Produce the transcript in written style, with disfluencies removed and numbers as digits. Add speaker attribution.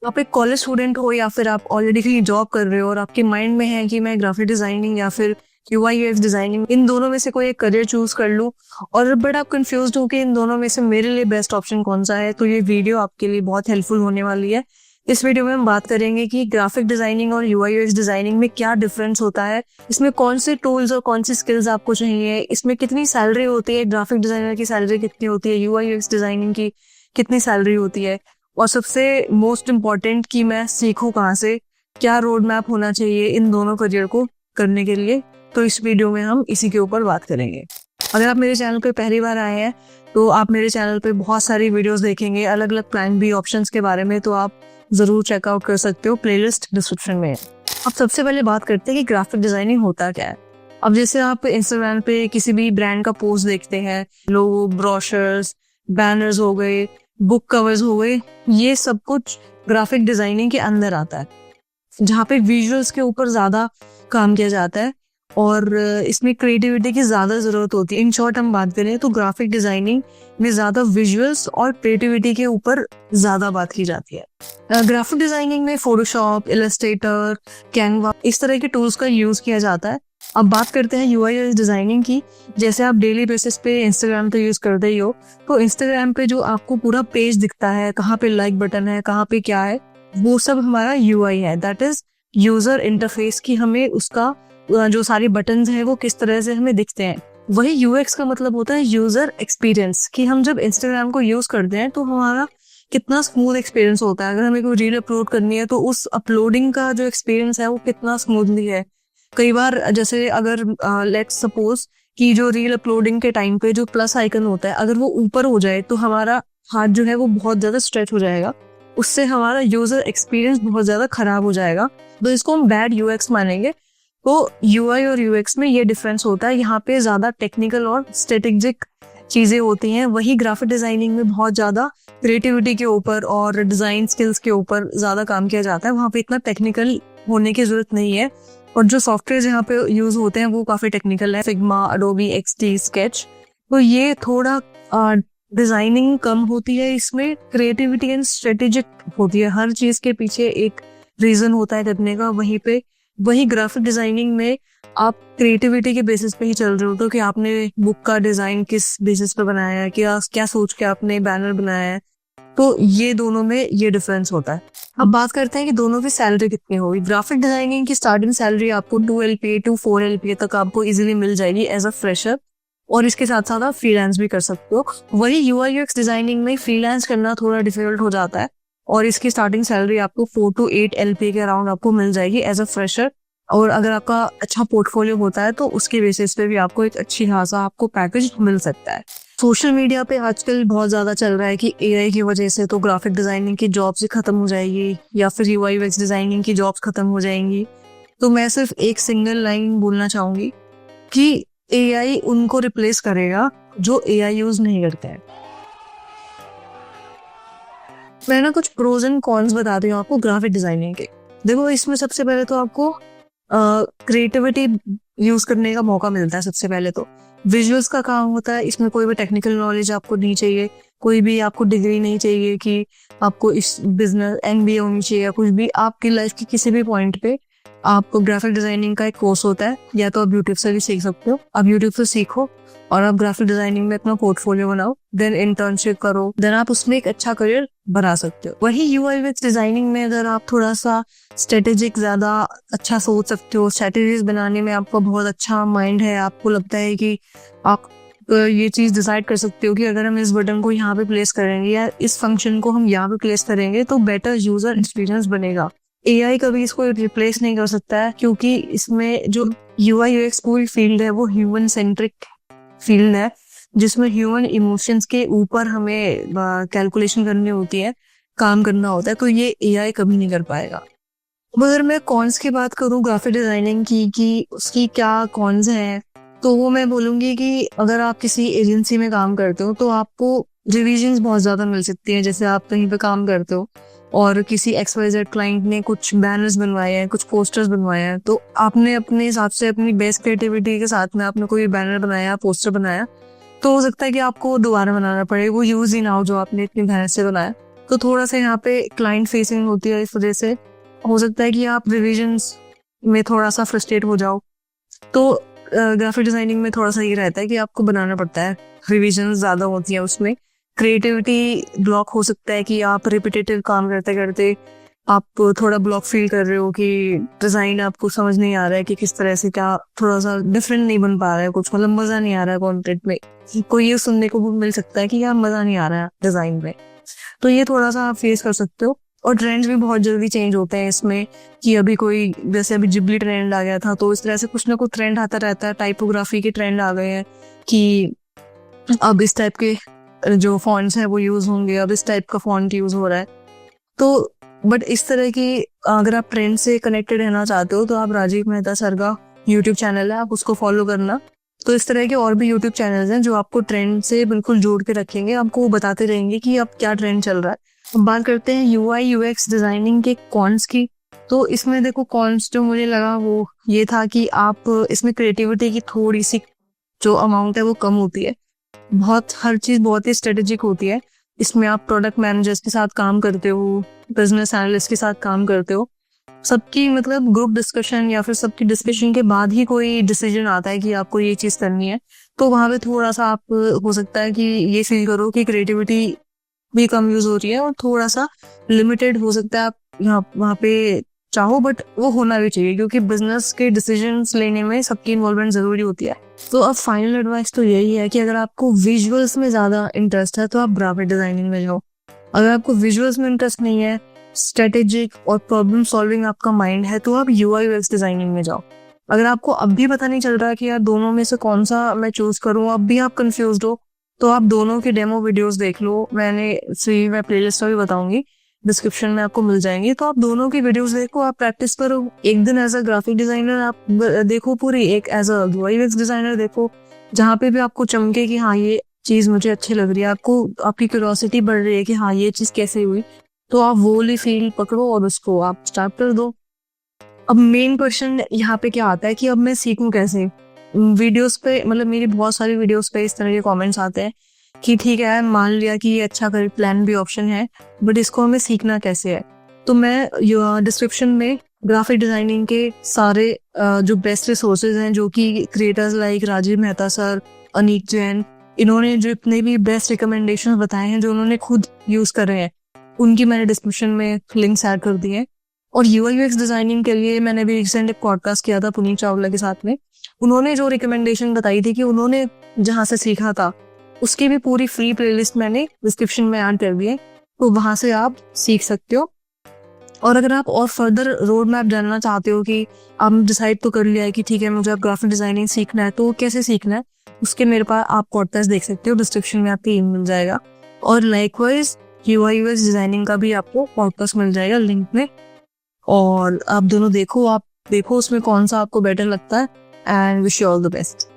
Speaker 1: आप एक college student हो या फिर आप ऑलरेडी कहीं जॉब कर रहे हो और आपके माइंड में है कि मैं ग्राफिक डिजाइनिंग या फिर यूआई यूएक्स डिजाइनिंग इन दोनों में से कोई एक करियर चूज कर लूं, और बट आप कंफ्यूज हो कि इन दोनों में से मेरे लिए बेस्ट ऑप्शन कौन सा है, तो ये वीडियो आपके लिए बहुत हेल्पफुल होने वाली है। इस वीडियो में हम बात करेंगे कि ग्राफिक डिजाइनिंग और यूआई यूएक्स डिजाइनिंग में क्या डिफरेंस होता है, इसमें कौन से टूल्स और कौन सी स्किल्स आपको चाहिए, इसमें कितनी सैलरी होती है, ग्राफिक डिजाइनर की सैलरी कितनी होती है, यूआई यूएक्स डिजाइनिंग की कितनी सैलरी होती है, और सबसे मोस्ट इम्पॉर्टेंट कि मैं सीखूं कहाँ से, क्या रोड मैप होना चाहिए इन दोनों करियर को करने के लिए। तो इस वीडियो में हम इसी के ऊपर बात करेंगे। अगर आप मेरे चैनल पे पहली बार आए हैं तो आप मेरे चैनल पे बहुत सारी वीडियोस देखेंगे अलग अलग प्लान बी ऑप्शंस के बारे में, तो आप जरूर चेकआउट कर सकते हो, प्लेलिस्ट डिस्क्रिप्शन में है। अब सबसे पहले बात करते हैं कि ग्राफिक डिजाइनिंग होता क्या है। अब जैसे आप इंस्टाग्राम पे किसी भी ब्रांड का पोस्ट देखते हैं, लोगो, ब्रोशर्स, बैनर्स हो गए, बुक कवर्स हो गए, ये सब कुछ ग्राफिक डिजाइनिंग के अंदर आता है, जहाँ पे विजुअल्स के ऊपर ज्यादा काम किया जाता है और इसमें क्रिएटिविटी की ज्यादा जरूरत होती है। इन शॉर्ट हम बात करें तो ग्राफिक डिजाइनिंग में ज्यादा विजुअल्स और क्रिएटिविटी के ऊपर ज्यादा बात की जाती है। ग्राफिक डिजाइनिंग में फोटोशॉप, इलस्ट्रेटर, कैनवा इस तरह के टूल्स का यूज किया जाता है। अब बात करते हैं यूआई यूएक्स डिजाइनिंग की। जैसे आप डेली बेसिस पे इंस्टाग्राम तो यूज करते ही हो, तो इंस्टाग्राम पे जो आपको पूरा पेज दिखता है, कहाँ पे लाइक बटन है, कहाँ पे क्या है, वो सब हमारा यूआई है, दैट इज यूजर इंटरफेस की हमें उसका जो सारे बटन्स हैं वो किस तरह से हमें दिखते हैं। वही यूएक्स का मतलब होता है यूजर एक्सपीरियंस, कि हम जब इंस्टाग्राम को यूज करते हैं तो हमारा कितना स्मूथ एक्सपीरियंस होता है। अगर हमें कोई रील अपलोड करनी है तो उस अपलोडिंग का जो एक्सपीरियंस है वो कितना स्मूथली है। कई बार जैसे अगर लेट्स सपोज कि जो रील अपलोडिंग के टाइम पे जो प्लस आइकन होता है अगर वो ऊपर हो जाए तो हमारा हाथ जो है वो बहुत ज्यादा स्ट्रेच हो जाएगा, उससे हमारा यूजर एक्सपीरियंस बहुत ज्यादा खराब हो जाएगा, तो इसको हम बैड यूएक्स मानेंगे। तो यूआई और यूएक्स में ये डिफरेंस होता है, यहाँ पे ज्यादा टेक्निकल और स्ट्रेटेजिक चीजें होती हैं। वही ग्राफिक डिजाइनिंग में बहुत ज्यादा क्रिएटिविटी के ऊपर और डिजाइन स्किल्स के ऊपर ज्यादा काम किया जाता है, वहाँ पे इतना टेक्निकल होने की जरूरत नहीं है। और जो सॉफ्टवेयर यहाँ पे यूज होते हैं वो काफी टेक्निकल है, फिग्मा, अडोबी एक्सडी, स्केच। तो ये थोड़ा डिजाइनिंग कम होती है, इसमें क्रिएटिविटी एंड स्ट्रेटेजिक होती है, हर चीज के पीछे एक रीजन होता है करने का। वही ग्राफिक डिजाइनिंग में आप क्रिएटिविटी के बेसिस पे ही चल रहे हो, तो कि आपने बुक का डिजाइन किस बेसिस पे बनाया है, क्या सोच के आपने बैनर बनाया है, तो ये दोनों में ये डिफरेंस होता है। अब बात करते हैं कि दोनों की सैलरी कितनी होगी। ग्राफिक डिजाइनिंग की स्टार्टिंग सैलरी आपको 2 LPA to 4 LPA तक आपको इजीली मिल जाएगी एज अ फ्रेशर, और इसके साथ साथ आप फ्रीलांस भी कर सकते हो। वही यूआई यूएक्स डिजाइनिंग में फ्रीलांस करना थोड़ा डिफिकल्ट हो जाता है और इसकी स्टार्टिंग सैलरी आपको 4 to 8 LPA के अराउंड आपको मिल जाएगी एज अ फ्रेशर, और अगर आपका अच्छा पोर्टफोलियो होता है तो उसके बेसिस पे भी आपको एक अच्छी खासा आपको पैकेज मिल सकता है। सोशल मीडिया पे आजकल बहुत ज्यादा चल रहा है कि एआई की वजह से तो ग्राफिक डिजाइनिंग की जॉब्स ही खत्म हो जाएगी या फिर यूआई यूएक्स डिजाइनिंग की जॉब्स खत्म हो जाएंगी। तो मैं सिर्फ एक सिंगल लाइन बोलना चाहूंगी कि एआई उनको रिप्लेस करेगा जो एआई यूज नहीं करते हैं। मैं ना कुछ प्रोज एंड कॉन्स बताती हूँ आपको ग्राफिक डिजाइनिंग के। देखो, इसमें सबसे पहले तो आपको क्रिएटिविटी यूज करने का मौका मिलता है। सबसे पहले तो विजुअल्स का काम होता है, इसमें कोई भी टेक्निकल नॉलेज आपको नहीं चाहिए, कोई भी आपको डिग्री नहीं चाहिए कि आपको इस बिजनेस एमबीए होनी चाहिए या कुछ भी। आपकी लाइफ के किसी भी पॉइंट पे आपको ग्राफिक डिजाइनिंग का एक कोर्स होता है, या तो आप यूट्यूब से भी सीख सकते हो। आप यूट्यूब से सीखो और आप ग्राफिक डिजाइनिंग में अपना पोर्टफोलियो बनाओ, देन इंटर्नशिप करो, देन आप उसमें एक अच्छा करियर बना सकते हो। वही यूआई यूएक्स डिजाइनिंग में अगर आप थोड़ा सा स्ट्रेटेजिक ज्यादा अच्छा सोच सकते हो, स्ट्रेटेजीज बनाने में आपका बहुत अच्छा माइंड है, आपको लगता है कि आप ये चीज डिसाइड कर सकते हो कि अगर हम इस बटन को यहाँ पे प्लेस करेंगे या इस फंक्शन को हम यहाँ पे प्लेस करेंगे तो बेटर यूजर एक्सपीरियंस बनेगा। एआई कभी इसको रिप्लेस नहीं कर सकता है, क्योंकि इसमें जो यूआई यूएक्स पूरी फील्ड है वो ह्यूमन सेंट्रिक फील्ड है, जिसमें ह्यूमन इमोशंस के ऊपर हमें कैलकुलेशन करनी होती है, काम करना होता है, तो ये एआई कभी नहीं कर पाएगा। अब अगर मैं कॉन्स की बात करूँ ग्राफिक डिजाइनिंग की कि उसकी क्या कॉन्स हैं, तो वो मैं बोलूंगी कि अगर आप किसी एजेंसी में काम करते हो तो आपको रिविजन्स बहुत ज्यादा मिल सकती है। जैसे आप कहीं पे काम करते हो और किसी XYZ क्लाइंट ने कुछ बैनर्स बनवाए हैं, कुछ पोस्टर्स बनवाए हैं, तो आपने अपने हिसाब से अपनी बेस्ट क्रिएटिविटी के साथ में आपने कोई बैनर बनाया, पोस्टर बनाया, तो हो सकता है कि आपको दोबारा बनाना पड़े, वो यूज ही ना हो जो आपने इतनी मेहनत से बनाया। तो थोड़ा सा यहाँ पे क्लाइंट फेसिंग होती है, इस वजह से हो सकता है कि आप रिविजन्स में थोड़ा सा फ्रस्ट्रेट हो जाओ। तो ग्राफिक डिजाइनिंग में थोड़ा सा ये रहता है कि आपको बनाना पड़ता है, रिविजन ज़्यादा होती है उसमें, क्रिएटिविटी ब्लॉक हो सकता है कि आप रिपीटेटिव काम करते करते आप थोड़ा ब्लॉक फील कर रहे हो कि डिज़ाइन आपको समझ नहीं आ रहा है कि किस तरह से, क्या थोड़ा सा डिफरेंट नहीं बन पा रहा है कुछ, मतलब मज़ा नहीं आ रहा है कंटेंट में। कोई ये सुनने को भी मिल सकता है कि यार मज़ा नहीं आ रहा है डिज़ाइन में, तो ये थोड़ा सा आप फेस कर सकते हो। और ट्रेंड्स भी बहुत जल्दी चेंज होते हैं इसमें, कि अभी कोई जैसे अभी जिबली ट्रेंड आ गया था, तो इस तरह से कुछ ना कुछ ट्रेंड आता रहता है। टाइपोग्राफी के ट्रेंड आ गए हैं कि अब इस टाइप के जो फॉन्ट्स हैं वो यूज़ होंगे, अब इस टाइप का फॉन्ट यूज़ हो रहा है। तो बट इस तरह की अगर आप ट्रेंड से कनेक्टेड रहना चाहते हो तो आप राजीव मेहता सर का यूट्यूब चैनल है, आप उसको फॉलो करना। तो इस तरह के और भी यूट्यूब चैनल्स हैं जो आपको ट्रेंड से बिल्कुल जोड़ के रखेंगे, आपको वो बताते रहेंगे कि अब क्या ट्रेंड चल रहा है। अब बात करते हैं UI UX डिजाइनिंग के कॉन्स की। तो इसमें देखो कॉन्स जो मुझे लगा वो ये था कि आप इसमें क्रिएटिविटी की थोड़ी सी जो अमाउंट है वो कम होती है, हर चीज़ बहुत ही स्ट्रेटेजिक होती है। इसमें आप प्रोडक्ट मैनेजर्स के साथ काम करते हो, बिजनेस एनालिस्ट के साथ काम करते हो, सबकी मतलब ग्रुप डिस्कशन या फिर सबकी डिस्कशन के बाद ही कोई डिसीजन आता है कि आपको ये चीज़ करनी है। तो वहाँ पे थोड़ा सा आप हो सकता है कि ये फील करो कि क्रिएटिविटी भी कम यूज हो रही है और थोड़ा सा लिमिटेड हो सकता है आप यहाँ वहाँ पे चाहो, बट वो होना भी चाहिए क्योंकि बिजनेस के डिसीजंस लेने में सबकी इन्वॉल्वमेंट जरूरी होती है। तो अब फाइनल एडवाइस तो यही है कि अगर आपको विजुअल्स में ज्यादा इंटरेस्ट है तो आप ग्राफिक डिजाइनिंग में जाओ। अगर आपको विजुअल्स में इंटरेस्ट नहीं है, स्ट्रेटेजिक और प्रॉब्लम सॉल्विंग आपका माइंड है, तो आप UI UX डिजाइनिंग में जाओ। अगर आपको अब भी पता नहीं चल रहा कि यार दोनों में से कौन सा मैं चूज करूँ, अब भी आप कंफ्यूज हो, तो आप दोनों के डेमो वीडियोस देख लो। मैं प्लेलिस्ट भी बताऊंगी, डिस्क्रिप्शन में आपको मिल जाएंगे। तो आप दोनों की वीडियोस देखो, आप प्रैक्टिस करो। एक दिन एज अ ग्राफिक डिजाइनर आप देखो पूरी, एक as a UI UX designer देखो, जहाँ पे भी आपको चमके कि हाँ ये चीज मुझे अच्छी लग रही है, आपको आपकी क्यूरियोसिटी बढ़ रही है कि हाँ ये चीज कैसे हुई, तो आप वो वाली फील्ड पकड़ो और उसको आप स्टार्ट कर दो। अब मेन क्वेश्चन यहाँ पे क्या आता है कि अब मैं सीखूं कैसे। वीडियोस पे मतलब मेरी बहुत सारी वीडियोस पे इस तरह के कमेंट्स आते हैं कि ठीक है मान लिया कि ये अच्छा करियर प्लान भी ऑप्शन है, बट इसको हमें सीखना कैसे है। तो मैं डिस्क्रिप्शन में ग्राफिक डिजाइनिंग के सारे जो बेस्ट रिसोर्सेज हैं, जो कि creators like Rajeev Mehta sir, Aneek Jain, इन्होंने जो इतने भी बेस्ट रिकमेंडेशन बताए हैं जो उन्होंने खुद यूज करे हैं, उनकी मैंने डिस्क्रिप्शन में लिंक्स ऐड कर दिए हैं। और UI UX डिजाइनिंग के लिए मैंने भी रिसेंट एक पॉडकास्ट किया था पुनीत चावला के साथ में, उन्होंने जो रिकमेंडेशन बताई थी कि उन्होंने जहाँ से सीखा था उसकी भी पूरी फ्री प्लेलिस्ट मैंने डिस्क्रिप्शन में ऐड कर दी है, तो वहां से आप सीख सकते हो। और अगर आप और फर्दर रोड मैप जानना चाहते हो कि आप डिसाइड तो कर लिया है कि ठीक है मुझे अब ग्राफिक डिजाइनिंग सीखना है, तो कैसे सीखना है, उसके मेरे पास आप पॉडकास्ट देख सकते हो, डिस्क्रिप्शन में आपकी ईमेल मिल जाएगा। और लाइकवाइज UI UX डिजाइनिंग का भी आपको पॉडकास्ट मिल जाएगा लिंक में, और आप दोनों देखो, उसमें कौन सा आपको बेटर लगता है। And wish you all the best.